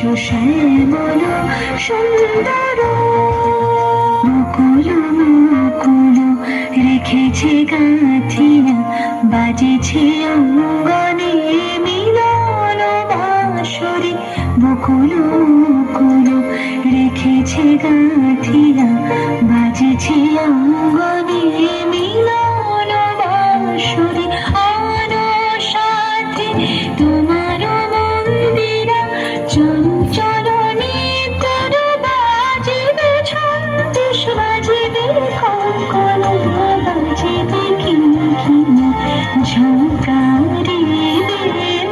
এসো শ্যামল সুন্দর মুকুল মুকুল রেখেছে গাঁথিয়া বাজেছে অঙ্গনে মিলন বাঁশরি বকুল মুকুল রেখেছে গাঁথিয়া বাজেছে অঙ্গনে মিলন বাঁশরি আনো সাথে তোমার মন্দিরা চঞ্চল নিতর বাজিবে ছন্দস বাজিবে কঙ্কন বাজিবে কিঙ্কিণ ঝঙ্কারিবে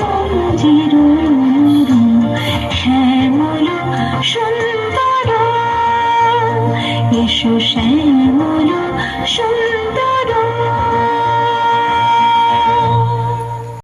মঞ্জির শ্যামল সুন্দর এসো শ্যামল